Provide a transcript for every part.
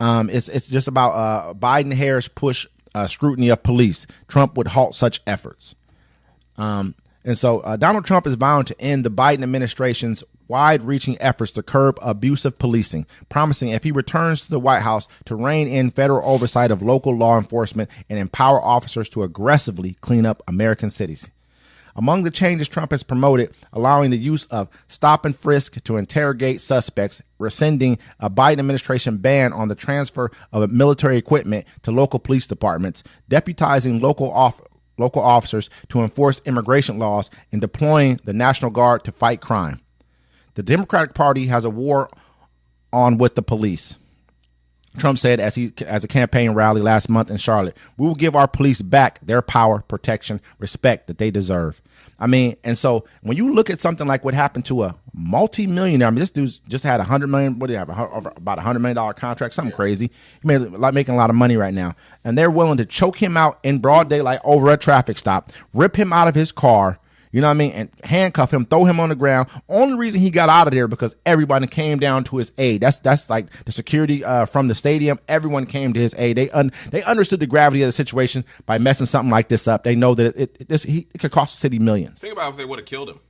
It's just about Biden-Harris push scrutiny of police. Trump would halt such efforts. And so Donald Trump is vowing to end the Biden administration's wide-reaching efforts to curb abusive policing, promising if he returns to the White House to rein in federal oversight of local law enforcement and empower officers to aggressively clean up American cities. Among the changes Trump has promoted, allowing the use of stop and frisk to interrogate suspects, rescinding a Biden administration ban on the transfer of military equipment to local police departments, deputizing local officers to enforce immigration laws, and deploying the National Guard to fight crime. The Democratic Party has a war on with the police. Trump said as a campaign rally last month in Charlotte, "We will give our police back their power, protection, respect that they deserve." I mean, and so when you look at something like what happened to a multi-millionaire, I mean, this dude's just had $100 million. What do you have? About $100 million contract, something crazy. He making a lot of money right now, and they're willing to choke him out in broad daylight over a traffic stop, rip him out of his car. You know what I mean? And handcuff him, throw him on the ground. Only reason he got out of there because everybody came down to his aid. That's like the security from the stadium. Everyone came to his aid. They understood the gravity of the situation by messing something like this up. They know that it could cost the city millions. Think about if they would have killed him.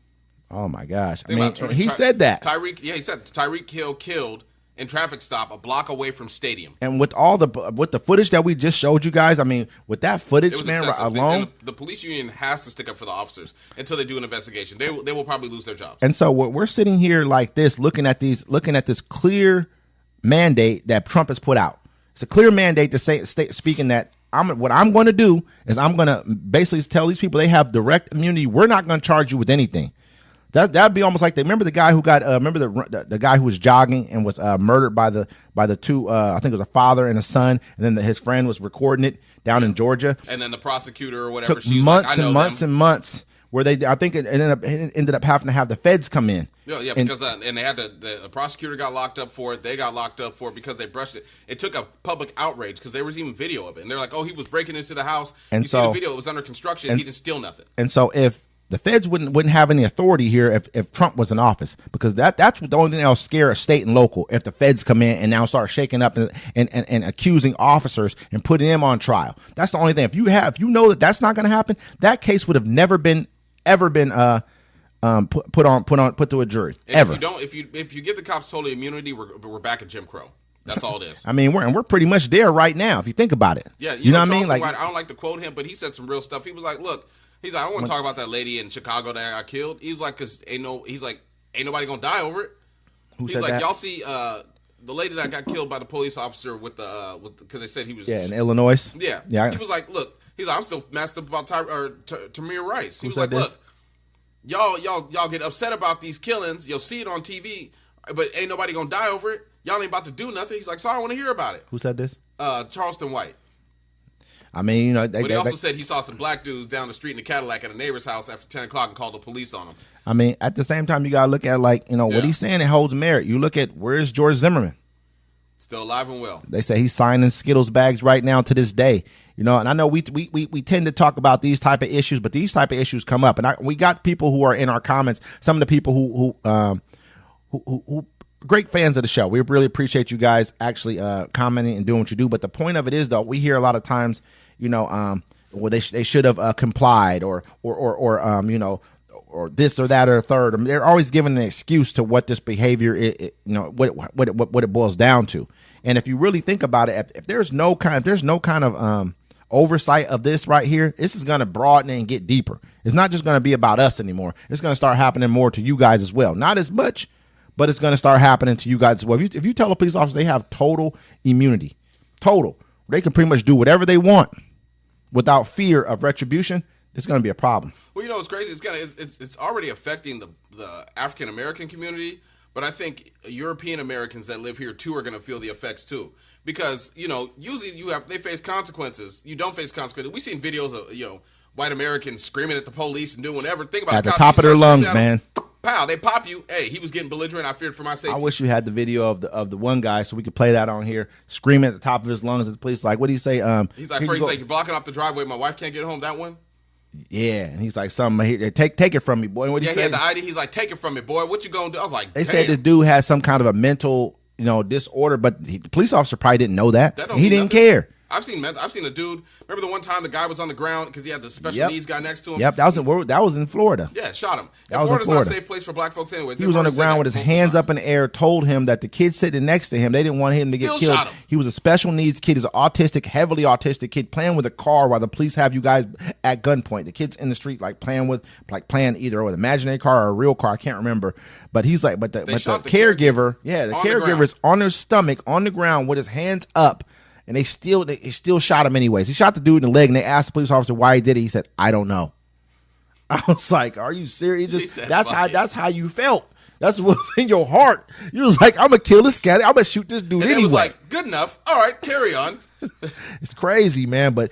Oh my gosh! I mean, he said that. He said Tyreek Hill killed in traffic stop a block away from stadium. And with the footage that we just showed you guys, I mean, with that footage, man, alone, the police union has to stick up for the officers until they do an investigation. They will probably lose their jobs. And so we're sitting here like this, looking at this clear mandate that Trump has put out. It's a clear mandate to speaking that what I'm going to do is I'm going to basically tell these people they have direct immunity. We're not going to charge you with anything. That'd be almost like remember the guy who got the guy who was jogging and was murdered by the two I think it was a father and a son, and then his friend was recording it down in Georgia. And then the prosecutor or whatever, took months and months and months where I think it ended up having to have the feds come in. Yeah, because and they had the prosecutor got locked up for it. They got locked up for it because they brushed it. It took a public outrage because there was even video of it, and they're like, "Oh, he was breaking into the house." And see the video; it was under construction. He didn't steal nothing. And so if the feds wouldn't have any authority here if Trump was in office, because that's the only thing that'll scare a state and local if the feds come in and now start shaking up and accusing officers and putting them on trial. That's the only thing. If you know that's not going to happen, that case would have never been put to a jury. And ever. If you give the cops total immunity, we're back at Jim Crow. That's all it is. I mean, we're pretty much there right now if you think about it. Yeah, you know what I mean? Like, I don't like to quote him, but he said some real stuff. He was like, "Look." He's like, I don't want to talk about that lady in Chicago that got killed. He's like, because ain't nobody gonna die over it. He's like, y'all see the lady that got killed by the police officer because they said he was in Illinois. Yeah. He was like, look, he's like, I'm still messed up about Tamir Rice. He was like, look, y'all get upset about these killings. You'll see it on TV, but ain't nobody gonna die over it. Y'all ain't about to do nothing. He's like, so I don't want to hear about it. Who said this? Charleston White. I mean, you know, but he also said he saw some black dudes down the street in a Cadillac at a neighbor's house after 10 o'clock and called the police on them. I mean, at the same time, you got to look at, like, you know, what he's saying, it holds merit. You look at, where's George Zimmerman? Still alive and well. They say he's signing Skittles bags right now to this day. You know, and I know we tend to talk about these type of issues, but these type of issues come up. And we got people who are in our comments, some of the people who great fans of the show. We really appreciate you guys actually commenting and doing what you do. But the point of it is, though, we hear a lot of times, you know, well, they should have complied or you know, or this or that or a third. I mean, they're always giving an excuse to what this behavior, you know, what it boils down to. And if you really think about it, if there's no kind of oversight of this right here, this is going to broaden and get deeper. It's not just going to be about us anymore. It's going to start happening more to you guys as well. Not as much, but it's going to start happening to you guys as well. If you tell a police officer they have total immunity, they can pretty much do whatever they want without fear of retribution, it's going to be a problem. Well, you know, it's crazy. It's already affecting the African American community, but I think European Americans that live here too are going to feel the effects too, because you know usually they face consequences. You don't face consequences. We've seen videos of white Americans screaming at the police and doing whatever. Think about at the top of their lungs, man. Pow! They pop you. Hey, he was getting belligerent. I feared for my safety. I wish you had the video of the one guy so we could play that on here, screaming at the top of his lungs at the police. Like, what do you say? He's like, you're blocking off the driveway. My wife can't get home. That one. Yeah, and he's like, take it from me, boy. What do you say? He had the ID. He's like, take it from me, boy. What you gonna do? I was like, they said the dude has some kind of a mental disorder, but the police officer probably didn't know that. That don't He mean didn't nothing. care. I've seen a dude. Remember the one time the guy was on the ground because he had the special Yep. needs guy next to him? Yep, that was in Florida. Yeah, shot him. That was in Florida's Florida. not a safe place for black folks anyway. He was on the ground with his hands up in the air, told him that the kid sitting next to him, they didn't want him to Still get killed. shot him. He was a special needs kid. He's an autistic, heavily autistic kid playing with a car while the police have you guys at gunpoint. The kid's in the street playing either with an imaginary car or a real car. I can't remember. But he's like, but the shot the caregiver, on the the caregiver's on their stomach, on the ground with his hands up. And they still shot him anyways. He shot the dude in the leg, and they asked the police officer why he did it. He said, "I don't know." I was like, "Are you serious?" He said, That's how you felt. That's what's in your heart. You was like, "I'm gonna kill this guy. I'm gonna shoot this dude And anyway." it was like, good enough. All right, carry on. It's crazy, man. But